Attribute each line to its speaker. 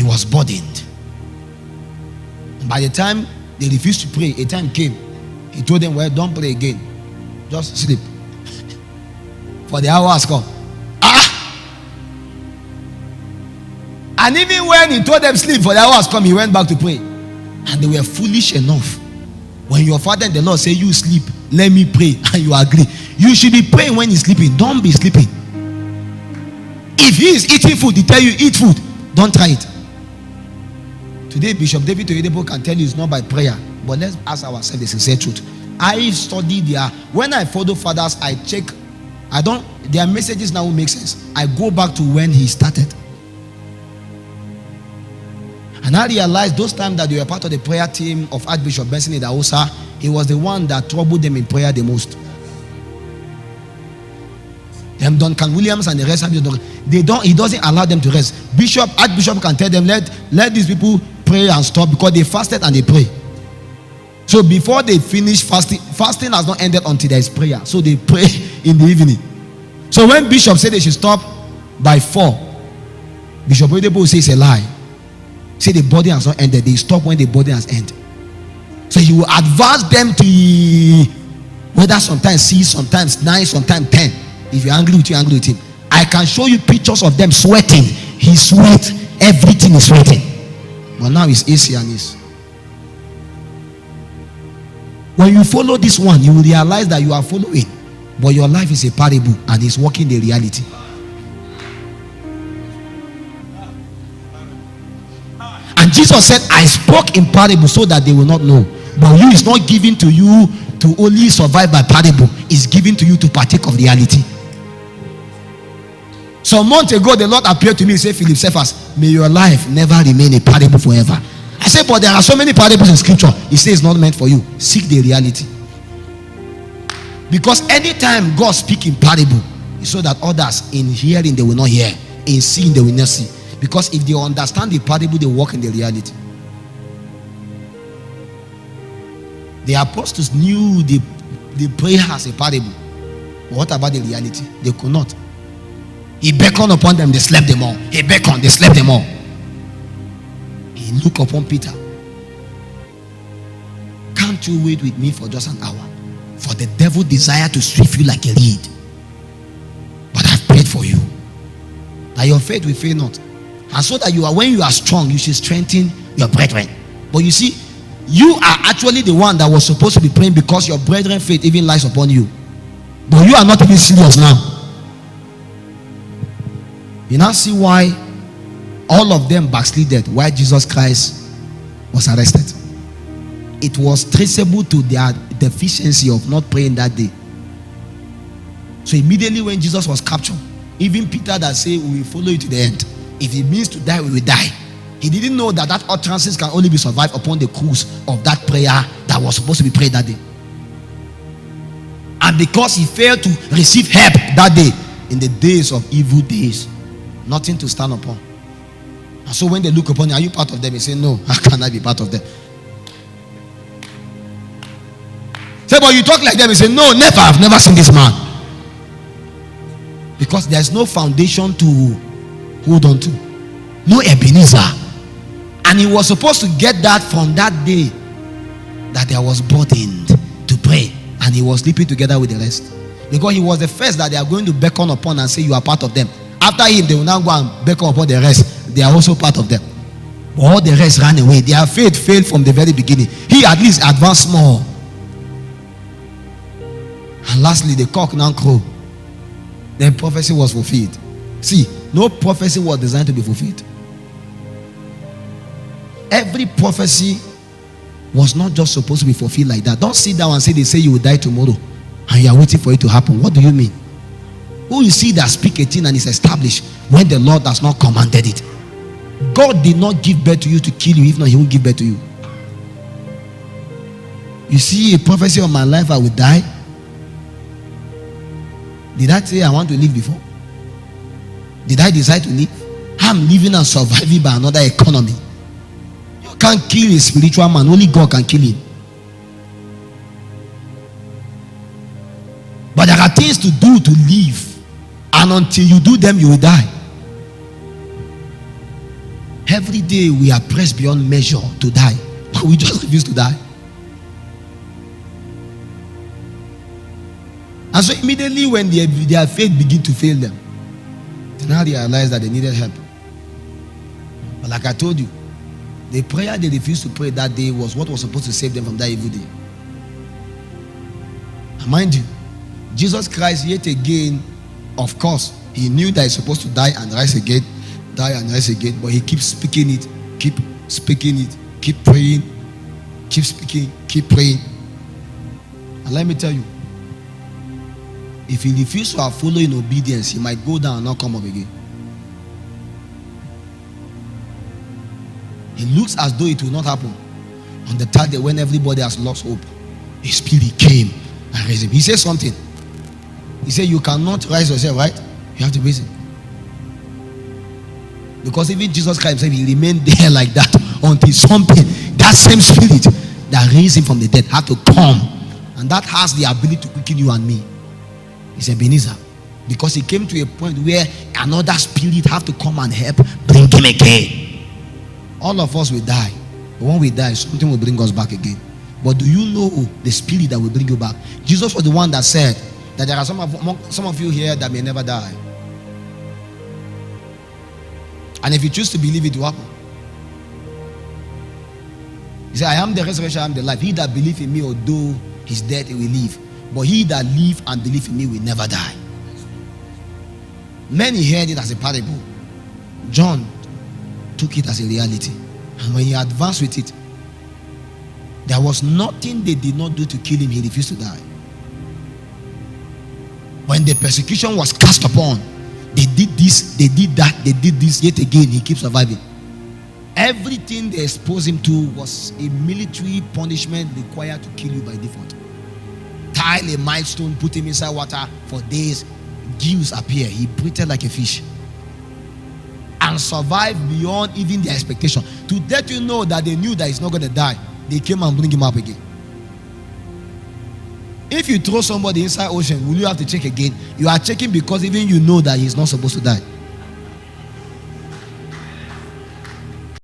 Speaker 1: He was burdened. By the time they refused to pray, a time came. He told them, well, don't pray again. Just sleep. For the hour has come. And even when he told them sleep, for the hour has come, he went back to pray. And they were foolish enough. When your father and the Lord say, you sleep, let me pray, and you agree. You should be praying when he's sleeping. Don't be sleeping. If he is eating food, he tell you, eat food. Don't try it. Today, Bishop David Oyedepo can tell you it's not by prayer. But let's ask ourselves the sincere truth. I study their, when I follow fathers, I check, their messages now make sense. I go back to when he started. And I realized those times that they were part of the prayer team of Archbishop Benson Idahosa, he was the one that troubled them in prayer the most. Them Duncan Williams and the rest of them, he doesn't allow them to rest. Archbishop can tell them, let these people pray and stop, because they fasted and they pray. So before they finish fasting has not ended until there is prayer. So they pray in the evening. So when Bishop said they should stop by 4, Bishop Oyedepo says it's a lie. Say the body has not ended. They stop when the body has ended. So he will advance them to whether sometimes 6, sometimes 9, sometimes 10. If you're angry with you, angry with him. I can show you pictures of them sweating. He sweat. Everything is sweating. But now it's AC and it's. When you follow this one, you will realize that you are following. But your life is a parable and it's working the reality. And Jesus said, I spoke in parable so that they will not know. But you is not given to you to only survive by parable. It's given to you to partake of reality. Some months ago, the Lord appeared to me and said, Philip Cephas, may your life never remain a parable forever. I said, but there are so many parables in scripture. He says it's not meant for you. Seek the reality. Because anytime God speaks in parable, it's so that others in hearing they will not hear, in seeing they will not see. Because if they understand the parable, they walk in the reality. The apostles knew the prayer as a parable. But what about the reality? They could not. He beckoned upon them, they slept them all. He beckoned, they slept them all. He looked upon Peter. Can't you wait with me for just an hour? For the devil desire to sweep you like a reed. But I've prayed for you, that your faith will fail not. And so that when you are strong, you should strengthen your brethren. But you see, you are actually the one that was supposed to be praying, because your brethren faith even lies upon you. But you are not even serious now. You now see why all of them backslided while Jesus Christ was arrested. It was traceable to their deficiency of not praying that day. So immediately when Jesus was captured, even Peter that said, we will follow you to the end. If it means to die, we will die. He didn't know that utterances can only be survived upon the cruise of that prayer that was supposed to be prayed that day. And because he failed to receive help that day, in the days of evil days, nothing to stand upon. And so when they look upon you, are you part of them? He say, no, how can I be part of them? Say, but you talk like them. He say, no, never. I've never seen this man. Because there's no foundation to hold on to. No Ebenezer. And he was supposed to get that from that day that there was burdened to pray. And he was sleeping together with the rest. Because he was the first that they are going to beckon upon and say, you are part of them. After him, they will now go and beckon upon the rest. They are also part of them. But all the rest ran away. Their faith failed from the very beginning. He at least advanced more. And lastly, the cock now crowed. Then prophecy was fulfilled. See, no prophecy was designed to be fulfilled. Every prophecy was not just supposed to be fulfilled like that. Don't sit down and say they say you will die tomorrow and you are waiting for it to happen. What do you mean? Who you see that speak a thing and is established when the Lord has not commanded it? God did not give birth to you to kill you. If not, he won't give birth to you. You see a prophecy of my life, I will die. Did I say I want to live before? Did I decide to live? I'm living and surviving by another economy. You can't kill a spiritual man. Only God can kill him. But there are things to do to live. And until you do them, you will die. every day we are pressed beyond measure to die. We just refuse to die. And so immediately when their faith begin to fail them, they now realize that they needed help. But like I told you, the prayer they refused to pray that day was what was supposed to save them from that evil day. And mind you, Jesus Christ yet again, of course, he knew that he's supposed to die and rise again, but he keeps speaking it, keep speaking it, keep praying, keep speaking, keep praying. And let me tell you, if he refuses to follow in obedience, he might go down and not come up again. It looks as though it will not happen. On the third day, when everybody has lost hope, his spirit came and raised him. He said something. He said, you cannot rise yourself, right? You have to raise him. Because even Jesus Christ himself, he remained there like that until something, that same spirit that raised him from the dead had to come. And that has the ability to quicken you and me. It's Ebenezer. Because he came to a point where another spirit have to come and help bring him again. All of us will die. But when we die, something will bring us back again. But do you know the spirit that will bring you back? Jesus was the one that said that there are some of you here that may never die. And if you choose to believe it, will happen. He said, I am the resurrection, I am the life. He that believe in me, although he's dead, he will live. But he that live and believe in me will never die. Many heard it as a parable. John took it as a reality. And when he advanced with it, there was nothing they did not do to kill him. He refused to die. When the persecution was cast upon, they did this, they did that, they did this, yet again he keeps surviving. Everything they exposed him to was a military punishment required to kill you by default. Tie a milestone, put him inside water for days. Gills appear. He breathed like a fish and survived beyond even their expectation. To let you know that they knew that he's not going to die, they came and bring him up again. If you throw somebody inside ocean, will you have to check again? You are checking because even you know that he's not supposed to die.